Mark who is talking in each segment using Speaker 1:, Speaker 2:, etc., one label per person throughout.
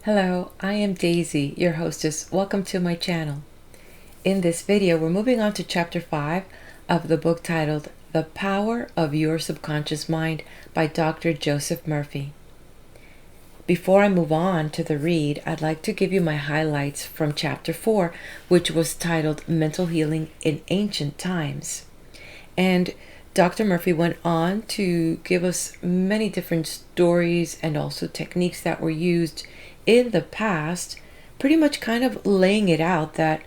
Speaker 1: Hello, I am Daisy, your hostess. Welcome to my channel. In this video, we're moving on to chapter 5 of the book titled The Power of Your Subconscious Mind by Dr. Joseph Murphy. Before I move on to the read, I'd like to give you my highlights from chapter 4, which was titled Mental Healing in Ancient Times. And Dr. Murphy went on to give us many different stories and also techniques that were used in the past, pretty much kind of laying it out that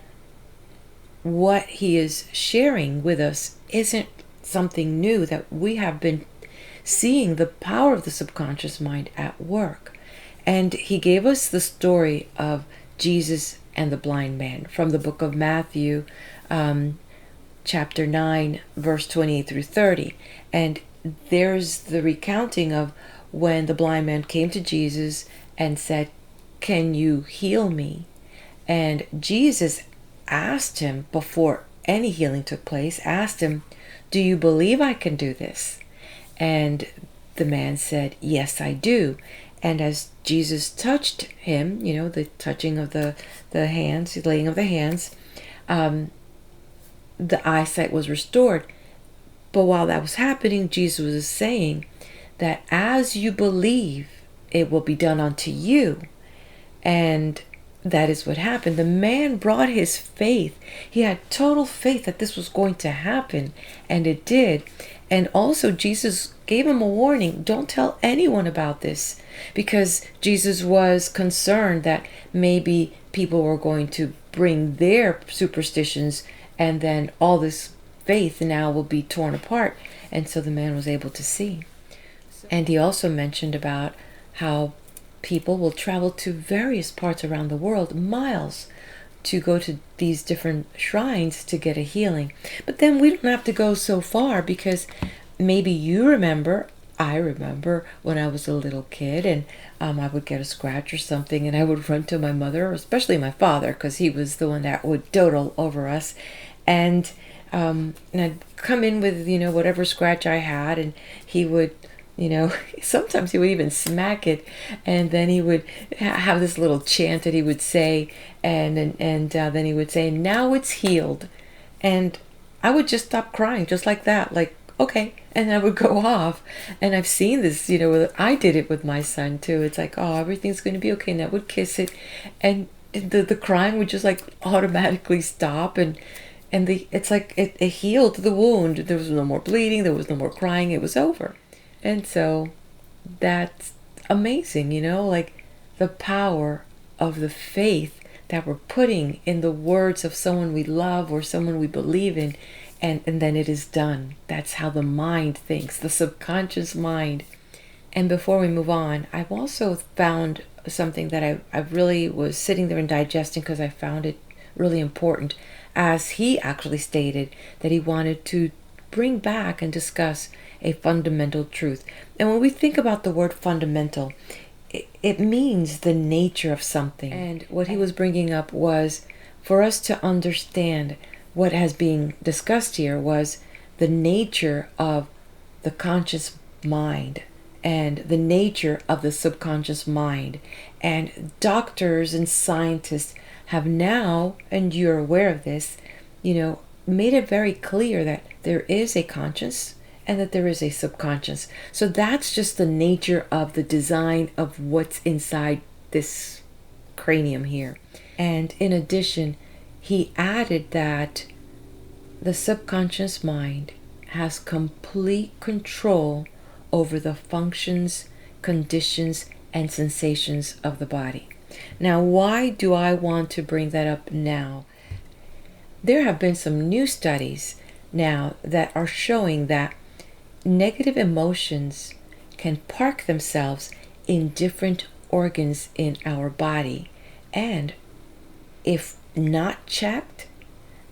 Speaker 1: what he is sharing with us isn't something new, that we have been seeing the power of the subconscious mind at work. And he gave us the story of Jesus and the blind man from the book of Matthew, chapter 9, verse 28 through 30. And there's the recounting of when the blind man came to Jesus and said, "Can you heal me?" And Jesus asked him, before any healing took place, asked him, "Do you believe I can do this?" And the man said, "Yes, I do." And as Jesus touched him, the touching of the hands, the laying of the hands, the eyesight was restored. But while that was happening, Jesus was saying that as you believe, it will be done unto you. And that is what happened. The man brought his faith. He had total faith that this was going to happen, and it did. And also Jesus gave him a warning: don't tell anyone about this, because Jesus was concerned that maybe people were going to bring their superstitions, and then all this faith now will be torn apart. And so the man was able to see. And he also mentioned about how people will travel to various parts around the world, miles, to go to these different shrines to get a healing. But then we don't have to go so far, because maybe you remember, I remember when I was a little kid, and I would get a scratch or something, and I would run to my mother, especially my father, because he was the one that would dote over us. And I'd come in with, whatever scratch I had, and he would, sometimes he would even smack it, and then he would have this little chant that he would say, and then he would say, "Now it's healed." And I would just stop crying, just like that, like, okay, and I would go off. And I've seen this, I did it with my son too. It's like, oh, everything's going to be okay, and I would kiss it, and the crying would just like automatically stop, and it's like it healed the wound. There was no more bleeding, there was no more crying, it was over. And so that's amazing, like the power of the faith that we're putting in the words of someone we love or someone we believe in, and then it is done. That's how the mind thinks, the subconscious mind. And before we move on, I've also found something that I really was sitting there and digesting, because I found it really important, as he actually stated that he wanted to bring back and discuss a fundamental truth. And when we think about the word fundamental, it means the nature of something. And what he was bringing up was, for us to understand what has been discussed here, was the nature of the conscious mind and the nature of the subconscious mind. And doctors and scientists have now, and you're aware of this, made it very clear that there is a conscious and that there is a subconscious. So that's just the nature of the design of what's inside this cranium here. And in addition, he added that the subconscious mind has complete control over the functions, conditions, and sensations of the body. Now, why do I want to bring that up now? There have been some new studies now that are showing that negative emotions can park themselves in different organs in our body, and if not checked,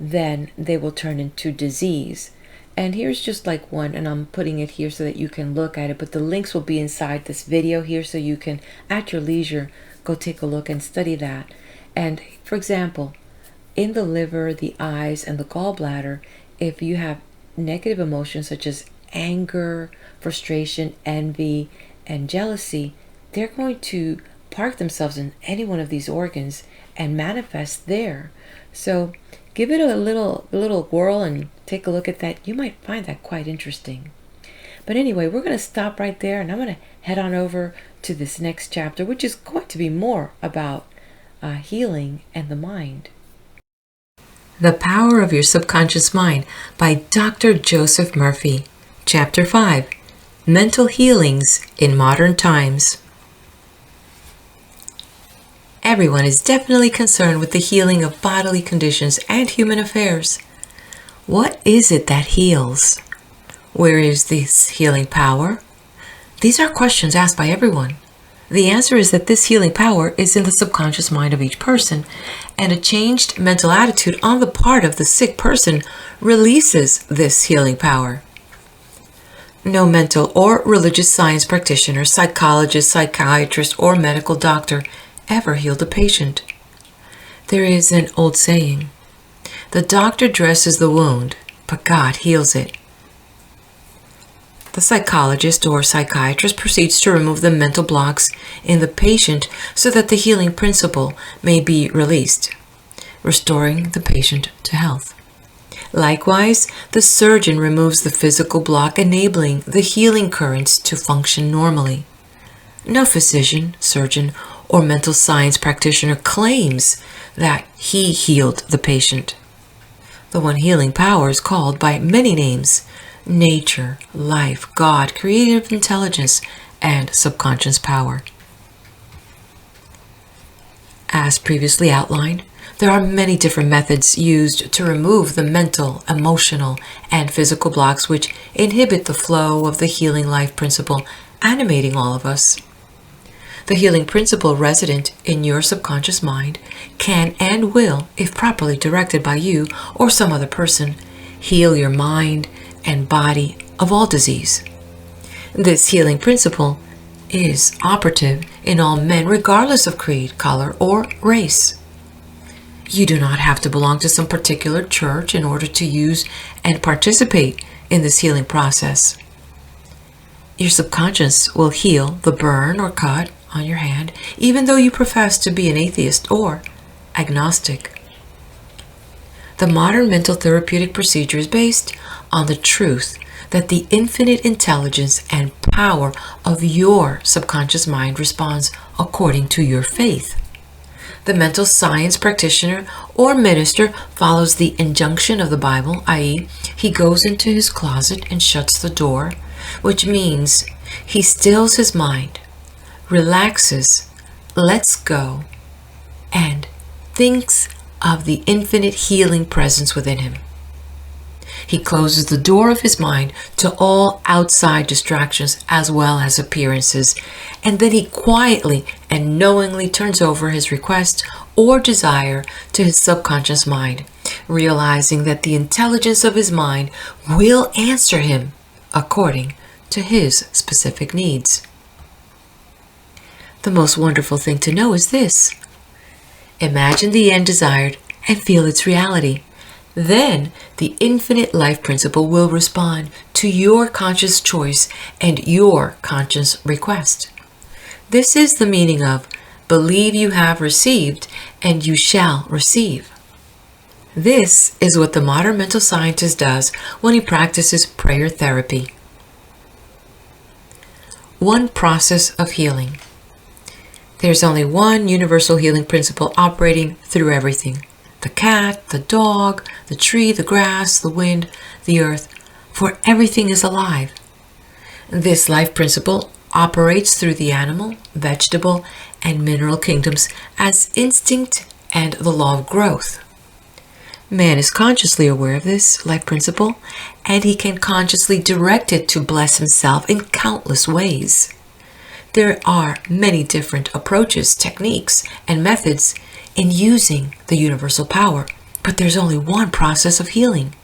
Speaker 1: then they will turn into disease. And here's just like one, and I'm putting it here so that you can look at it, but the links will be inside this video here, so you can at your leisure go take a look and study that. And for example, in the liver, the eyes, and the gallbladder, if you have negative emotions such as anger, frustration, envy, and jealousy, they're going to park themselves in any one of these organs and manifest there. So give it a little whirl and take a look at that. You might find that quite interesting. But anyway, we're going to stop right there, and I'm going to head on over to this next chapter, which is going to be more about healing and the mind. The Power of Your Subconscious Mind by Dr. Joseph Murphy. Chapter 5, Mental Healings in Modern Times. Everyone is definitely concerned with the healing of bodily conditions and human affairs. What is it that heals? Where is this healing power? These are questions asked by everyone. The answer is that this healing power is in the subconscious mind of each person, and a changed mental attitude on the part of the sick person releases this healing power. No mental or religious science practitioner, psychologist, psychiatrist, or medical doctor ever healed a patient. There is an old saying, "The doctor dresses the wound, but God heals it." The psychologist or psychiatrist proceeds to remove the mental blocks in the patient so that the healing principle may be released, restoring the patient to health. Likewise, the surgeon removes the physical block, enabling the healing currents to function normally. No physician, surgeon, or mental science practitioner claims that he healed the patient. The one healing power is called by many names: nature, life, God, creative intelligence, and subconscious power. As previously outlined, there are many different methods used to remove the mental, emotional, and physical blocks which inhibit the flow of the healing life principle animating all of us. The healing principle resident in your subconscious mind can and will, if properly directed by you or some other person, heal your mind and body of all disease. This healing principle is operative in all men regardless of creed, color, or race. You do not have to belong to some particular church in order to use and participate in this healing process. Your subconscious will heal the burn or cut on your hand, even though you profess to be an atheist or agnostic. The modern mental therapeutic procedure is based on the truth that the infinite intelligence and power of your subconscious mind responds according to your faith. The mental science practitioner or minister follows the injunction of the Bible, i.e., he goes into his closet and shuts the door, which means he stills his mind, relaxes, lets go, and thinks of the infinite healing presence within him. He closes the door of his mind to all outside distractions as well as appearances, and then he quietly and knowingly turns over his request or desire to his subconscious mind, realizing that the intelligence of his mind will answer him according to his specific needs. The most wonderful thing to know is this: imagine the end desired and feel its reality. Then the infinite life principle will respond to your conscious choice and your conscious request. This is the meaning of believe you have received and you shall receive. This is what the modern mental scientist does when he practices prayer therapy. One process of healing. There's only one universal healing principle operating through everything: the cat, the dog, the tree, the grass, the wind, the earth, for everything is alive. This life principle operates through the animal, vegetable, and mineral kingdoms as instinct and the law of growth. Man is consciously aware of this life principle, and he can consciously direct it to bless himself in countless ways. There are many different approaches, techniques, and methods in using the universal power, but there's only one process of healing,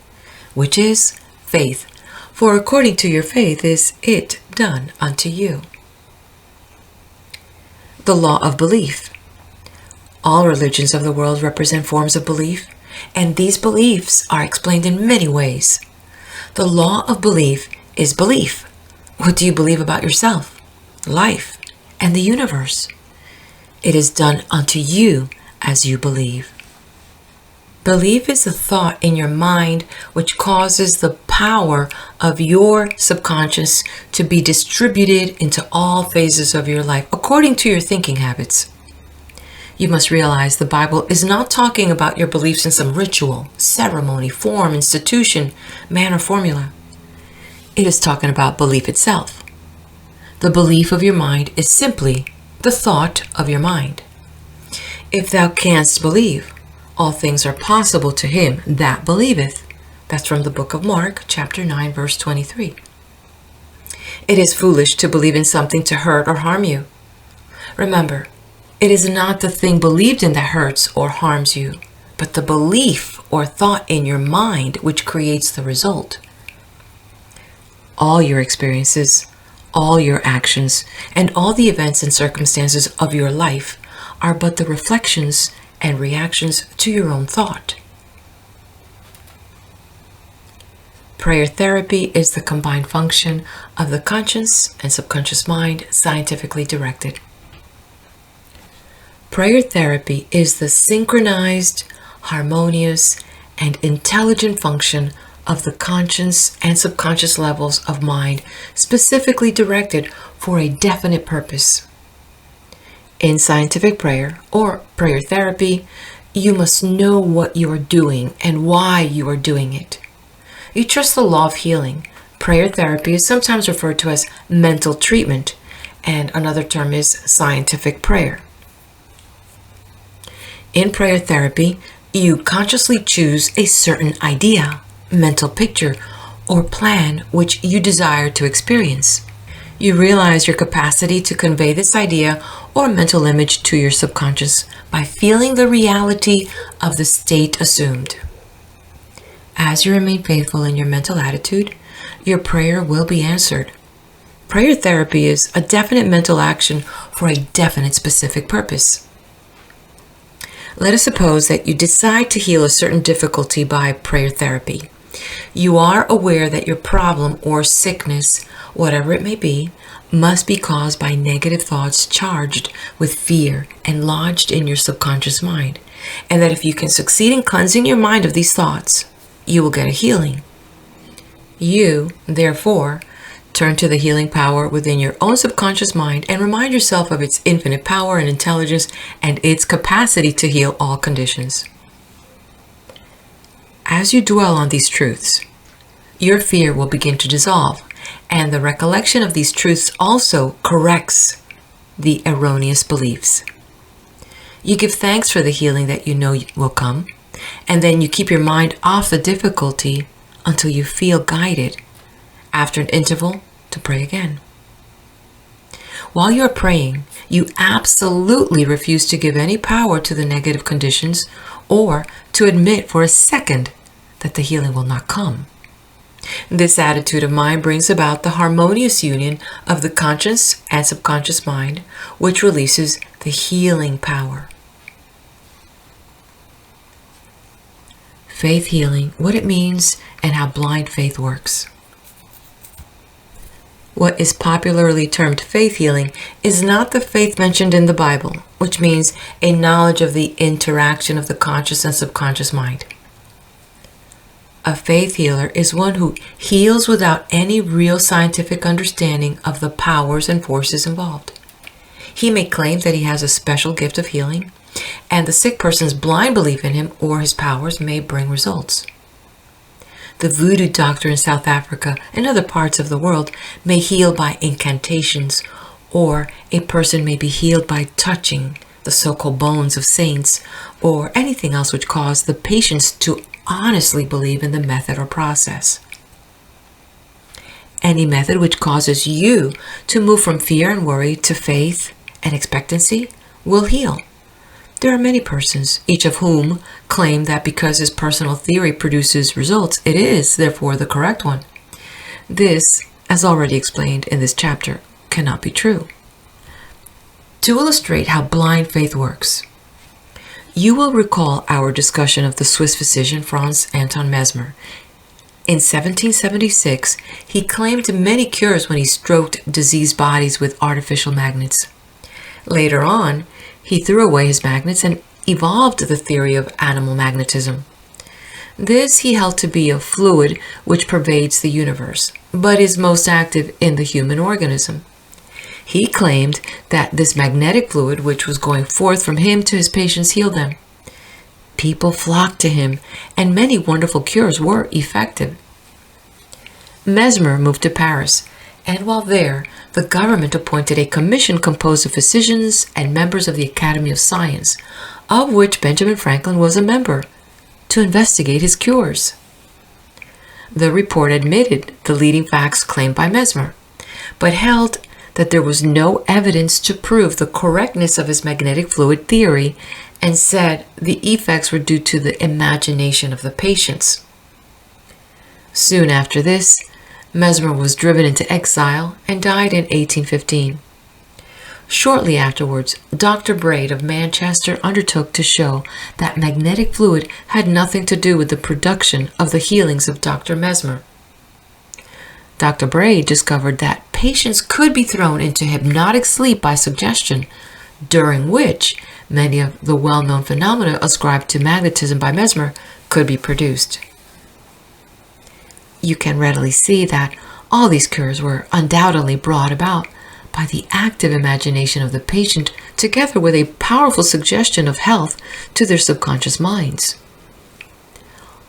Speaker 1: which is faith. For according to your faith is it done unto you. The law of belief. All religions of the world represent forms of belief, and these beliefs are explained in many ways. The law of belief is belief. What do you believe about yourself, life, and the universe? It is done unto you as you believe. Belief is a thought in your mind which causes the power of your subconscious to be distributed into all phases of your life according to your thinking habits. You must realize the Bible is not talking about your beliefs in some ritual, ceremony, form, institution, man, or formula. It is talking about belief itself. The belief of your mind is simply the thought of your mind. If thou canst believe, all things are possible to him that believeth. That's from the book of Mark, chapter 9, verse 23. It is foolish to believe in something to hurt or harm you. Remember, it is not the thing believed in that hurts or harms you, but the belief or thought in your mind which creates the result. All your experiences, all your actions, and all the events and circumstances of your life are but the reflections and reactions to your own thought. Prayer therapy is the combined function of the conscious and subconscious mind, scientifically directed. Prayer therapy is the synchronized, harmonious, and intelligent function of the conscious and subconscious levels of mind, specifically directed for a definite purpose. In scientific prayer or prayer therapy, you must know what you are doing and why you are doing it. You trust the law of healing. Prayer therapy is sometimes referred to as mental treatment, and another term is scientific prayer. In prayer therapy, you consciously choose a certain idea, mental picture, or plan which you desire to experience. You realize your capacity to convey this idea or mental image to your subconscious by feeling the reality of the state assumed. As you remain faithful in your mental attitude, your prayer will be answered. Prayer therapy is a definite mental action for a definite specific purpose. Let us suppose that you decide to heal a certain difficulty by prayer therapy. You are aware that your problem or sickness, whatever it may be, must be caused by negative thoughts charged with fear and lodged in your subconscious mind, and that if you can succeed in cleansing your mind of these thoughts, you will get a healing. You, therefore, turn to the healing power within your own subconscious mind and remind yourself of its infinite power and intelligence and its capacity to heal all conditions. As you dwell on these truths, your fear will begin to dissolve, and the recollection of these truths also corrects the erroneous beliefs. You give thanks for the healing that you know will come, and then you keep your mind off the difficulty until you feel guided, after an interval, to pray again. While you're praying, you absolutely refuse to give any power to the negative conditions or to admit for a second that the healing will not come. This attitude of mind brings about the harmonious union of the conscious and subconscious mind, which releases the healing power. Faith healing, what it means and how blind faith works. What is popularly termed faith healing is not the faith mentioned in the Bible, which means a knowledge of the interaction of the conscious and subconscious mind. A faith healer is one who heals without any real scientific understanding of the powers and forces involved. He may claim that he has a special gift of healing, and the sick person's blind belief in him or his powers may bring results. The voodoo doctor in South Africa and other parts of the world may heal by incantations, or a person may be healed by touching the so-called bones of saints, or anything else which causes the patients to honestly believe in the method or process. Any method which causes you to move from fear and worry to faith and expectancy will heal. There are many persons, each of whom claim that because his personal theory produces results, it is, therefore, the correct one. This, as already explained in this chapter, cannot be true. To illustrate how blind faith works, you will recall our discussion of the Swiss physician Franz Anton Mesmer. In 1776, he claimed many cures when he stroked diseased bodies with artificial magnets. Later on, He threw away his magnets and evolved the theory of animal magnetism. This he held to be a fluid which pervades the universe, but is most active in the human organism. He claimed that this magnetic fluid which was going forth from him to his patients healed them. People flocked to him, and many wonderful cures were effective. Mesmer moved to Paris, and while there, the government appointed a commission composed of physicians and members of the Academy of Science, of which Benjamin Franklin was a member, to investigate his cures. The report admitted the leading facts claimed by Mesmer, but held that there was no evidence to prove the correctness of his magnetic fluid theory, and said the effects were due to the imagination of the patients. Soon after this, Mesmer was driven into exile and died in 1815. Shortly afterwards, Dr. Braid of Manchester undertook to show that magnetic fluid had nothing to do with the production of the healings of Dr. Mesmer. Dr. Braid discovered that patients could be thrown into hypnotic sleep by suggestion, during which many of the well-known phenomena ascribed to magnetism by Mesmer could be produced. You can readily see that all these cures were undoubtedly brought about by the active imagination of the patient, together with a powerful suggestion of health to their subconscious minds.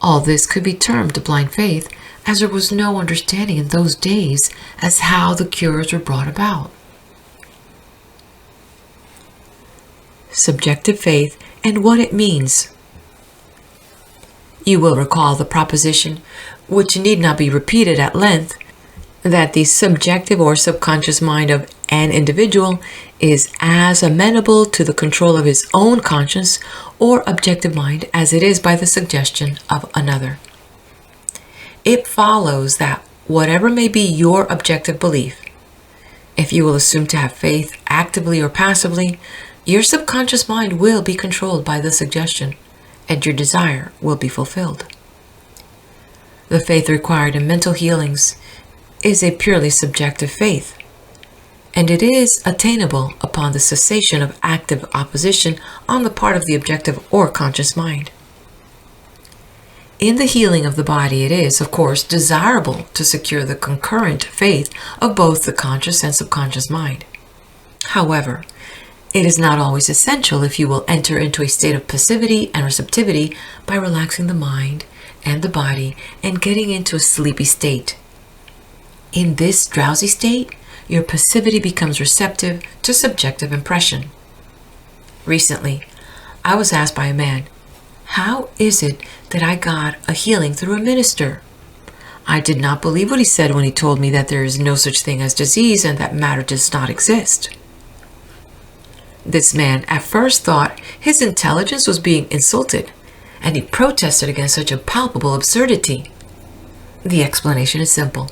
Speaker 1: All this could be termed blind faith, as there was no understanding in those days as how the cures were brought about. Subjective faith and what it means. You will recall the proposition, which need not be repeated at length, that the subjective or subconscious mind of an individual is as amenable to the control of his own conscious or objective mind as it is by the suggestion of another. It follows that whatever may be your objective belief, if you will assume to have faith actively or passively, your subconscious mind will be controlled by the suggestion, and your desire will be fulfilled. The faith required in mental healings is a purely subjective faith, and it is attainable upon the cessation of active opposition on the part of the objective or conscious mind. In the healing of the body, it is, of course, desirable to secure the concurrent faith of both the conscious and subconscious mind. However, it is not always essential if you will enter into a state of passivity and receptivity by relaxing the mind and the body and getting into a sleepy state. In this drowsy state, your passivity becomes receptive to subjective impression. Recently, I was asked by a man, "How is it that I got a healing through a minister?" I did not believe what he said when he told me that there is no such thing as disease and that matter does not exist. This man at first thought his intelligence was being insulted, and he protested against such a palpable absurdity. The explanation is simple.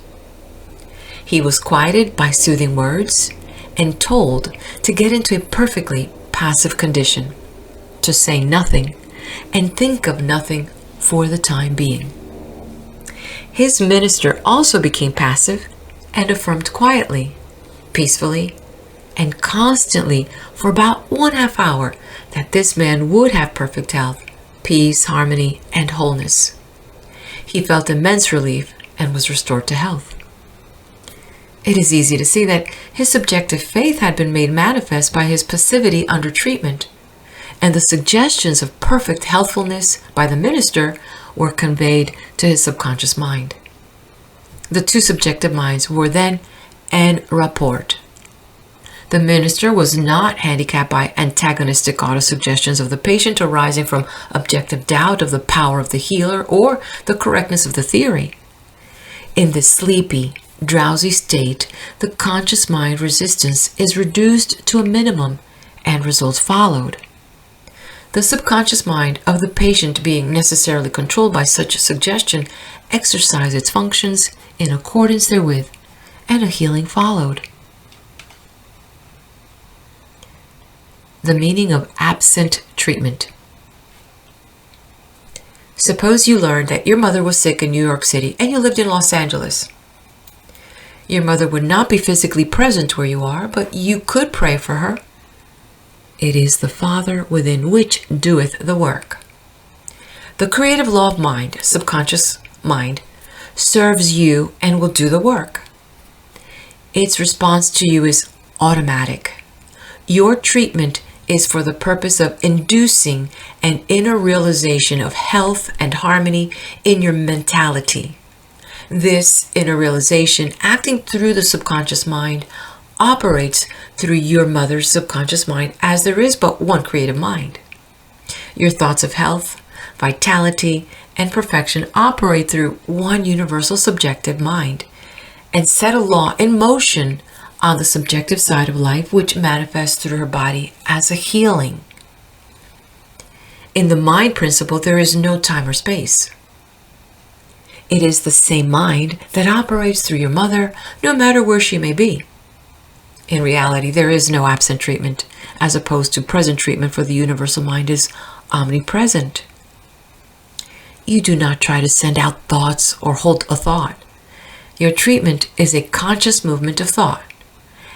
Speaker 1: He was quieted by soothing words and told to get into a perfectly passive condition, to say nothing and think of nothing for the time being. His minister also became passive and affirmed quietly, peacefully, and constantly for about 1/2 hour that this man would have perfect health, peace, harmony, and wholeness. He felt immense relief and was restored to health. It is easy to see that his subjective faith had been made manifest by his passivity under treatment, and the suggestions of perfect healthfulness by the minister were conveyed to his subconscious mind. The two subjective minds were then en rapport. The minister was not handicapped by antagonistic autosuggestions of the patient arising from objective doubt of the power of the healer or the correctness of the theory. In this sleepy, drowsy state, the conscious mind resistance is reduced to a minimum and results followed. The subconscious mind of the patient, being necessarily controlled by such suggestion, exercised its functions in accordance therewith, and a healing followed. The meaning of absent treatment. Suppose you learned that your mother was sick in New York City and you lived in Los Angeles. Your mother would not be physically present where you are, but you could pray for her. It is the Father within which doeth the work. The creative law of mind, subconscious mind, serves you and will do the work. Its response to you is automatic. Your treatment is for the purpose of inducing an inner realization of health and harmony in your mentality. This inner realization, acting through the subconscious mind, operates through your mother's subconscious mind, as there is but one creative mind. Your thoughts of health, vitality, and perfection operate through one universal subjective mind and set a law in motion on the subjective side of life, which manifests through her body as a healing. In the mind principle, there is no time or space. It is the same mind that operates through your mother, no matter where she may be. In reality, there is no absent treatment, as opposed to present treatment, for the universal mind is omnipresent. You do not try to send out thoughts or hold a thought. Your treatment is a conscious movement of thought.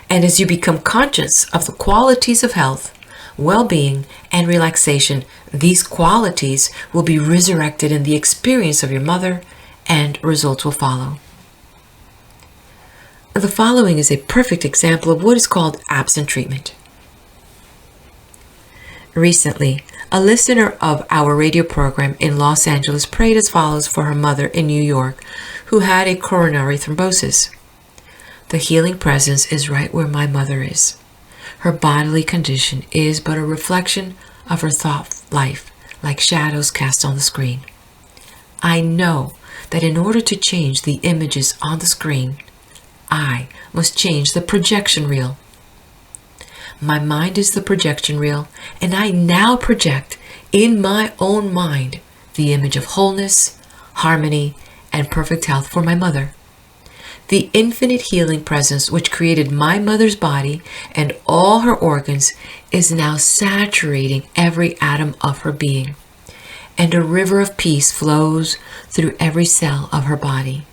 Speaker 1: And as you become conscious of the qualities of health, well-being, and relaxation, these qualities will be resurrected in the experience of your mother, and results will follow. The following is a perfect example of what is called absent treatment. Recently, a listener of our radio program in Los Angeles prayed as follows for her mother in New York, who had a coronary thrombosis. The healing presence is right where my mother is. Her bodily condition is but a reflection of her thought life, like shadows cast on the screen. I know that in order to change the images on the screen, I must change the projection reel. My mind is the projection reel, and I now project in my own mind the image of wholeness, harmony, and perfect health for my mother. The infinite healing presence which created my mother's body and all her organs is now saturating every atom of her being, and a river of peace flows through every cell of her body.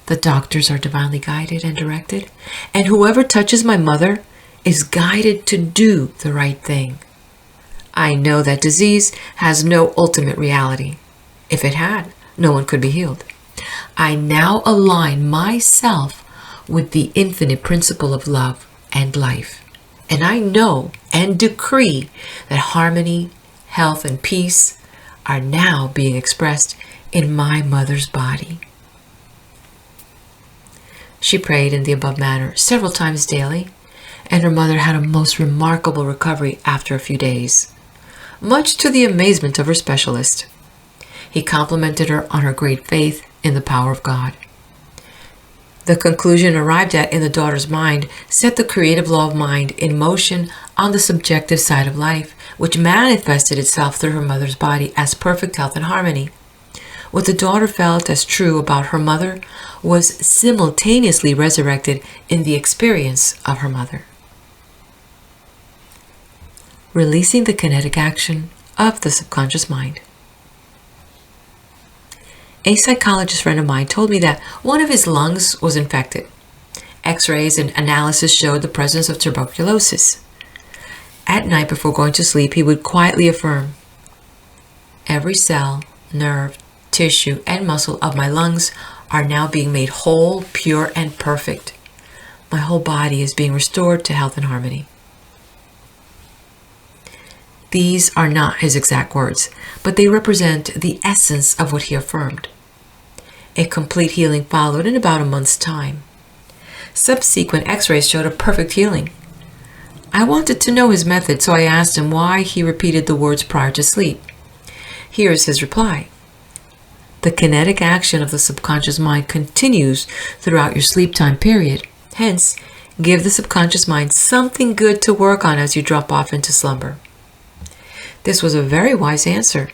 Speaker 1: The doctors are divinely guided and directed, and whoever touches my mother is guided to do the right thing. I know that disease has no ultimate reality. If it had, no one could be healed. I now align myself with the infinite principle of love and life, and I know and decree that harmony, health, and peace are now being expressed in my mother's body. She prayed in the above manner several times daily, and her mother had a most remarkable recovery after a few days, much to the amazement of her specialist. He complimented her on her great faith in the power of God. The conclusion arrived at in the daughter's mind set the creative law of mind in motion on the subjective side of life, which manifested itself through her mother's body as perfect health and harmony. What the daughter felt as true about her mother was simultaneously resurrected in the experience of her mother. Releasing the kinetic action of the subconscious mind. A psychologist friend of mine told me that one of his lungs was infected. X-rays and analysis showed the presence of tuberculosis. At night before going to sleep, he would quietly affirm, "Every cell, nerve, tissue, and muscle of my lungs are now being made whole, pure, and perfect. My whole body is being restored to health and harmony." These are not his exact words, but they represent the essence of what he affirmed. A complete healing followed in about a month's time. Subsequent x-rays showed a perfect healing. I wanted to know his method, so I asked him why he repeated the words prior to sleep. Here is his reply. The kinetic action of the subconscious mind continues throughout your sleep time period. Hence, give the subconscious mind something good to work on as you drop off into slumber. This was a very wise answer.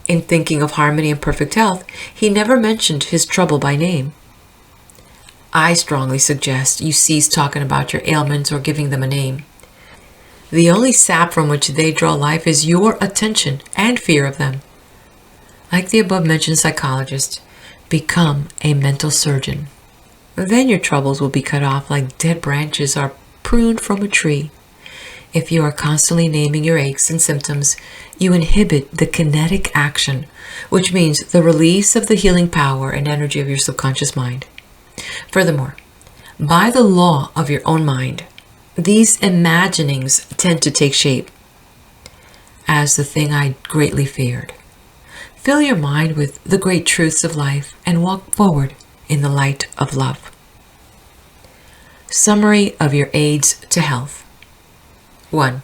Speaker 1: In thinking of harmony and perfect health, he never mentioned his trouble by name. I strongly suggest you cease talking about your ailments or giving them a name. The only sap from which they draw life is your attention and fear of them. Like the above-mentioned psychologist, become a mental surgeon. Then your troubles will be cut off like dead branches are pruned from a tree. If you are constantly naming your aches and symptoms, you inhibit the kinetic action, which means the release of the healing power and energy of your subconscious mind. Furthermore, by the law of your own mind, these imaginings tend to take shape as the thing I greatly feared. Fill your mind with the great truths of life and walk forward in the light of love. Summary of your aids to health. 1.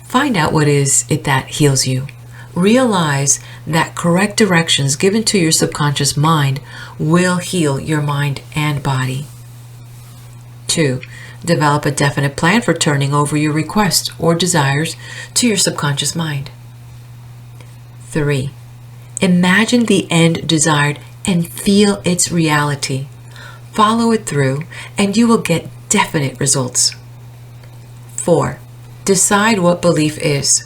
Speaker 1: Find out what is it that heals you. Realize that correct directions given to your subconscious mind will heal your mind and body. 2. Develop a definite plan for turning over your requests or desires to your subconscious mind. 3. Imagine the end desired and feel its reality. Follow it through and you will get definite results. 4. Decide what belief is.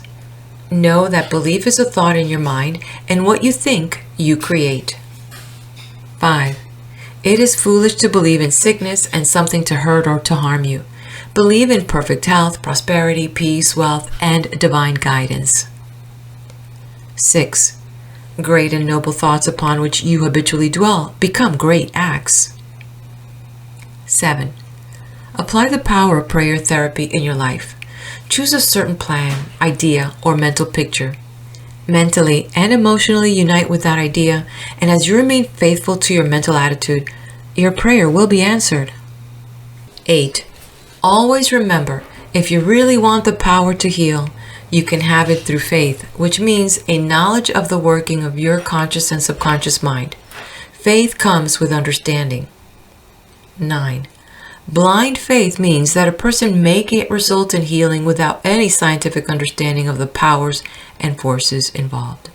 Speaker 1: Know that belief is a thought in your mind, and what you think, you create. 5. It is foolish to believe in sickness and something to hurt or to harm you. Believe in perfect health, prosperity, peace, wealth, and divine guidance. 6. Great and noble thoughts upon which you habitually dwell become great acts. 7. Apply the power of prayer therapy in your life. Choose a certain plan, idea, or mental picture. Mentally and emotionally unite with that idea, and as you remain faithful to your mental attitude, your prayer will be answered. 8. Always remember, if you really want the power to heal, you can have it through faith, which means a knowledge of the working of your conscious and subconscious mind. Faith comes with understanding. 9. Blind faith means that a person may get results in healing without any scientific understanding of the powers and forces involved.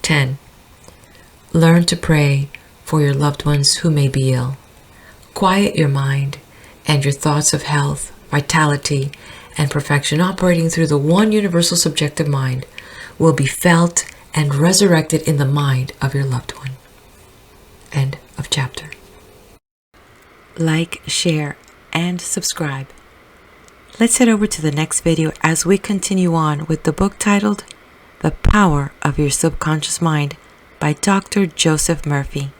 Speaker 1: 10. Learn to pray for your loved ones who may be ill. Quiet your mind and your thoughts of health, vitality, and perfection operating through the one universal subjective mind will be felt and resurrected in the mind of your loved one. End of chapter. Like, share, and subscribe. Let's head over to the next video as we continue on with the book titled The Power of Your Subconscious Mind by Dr. Joseph Murphy.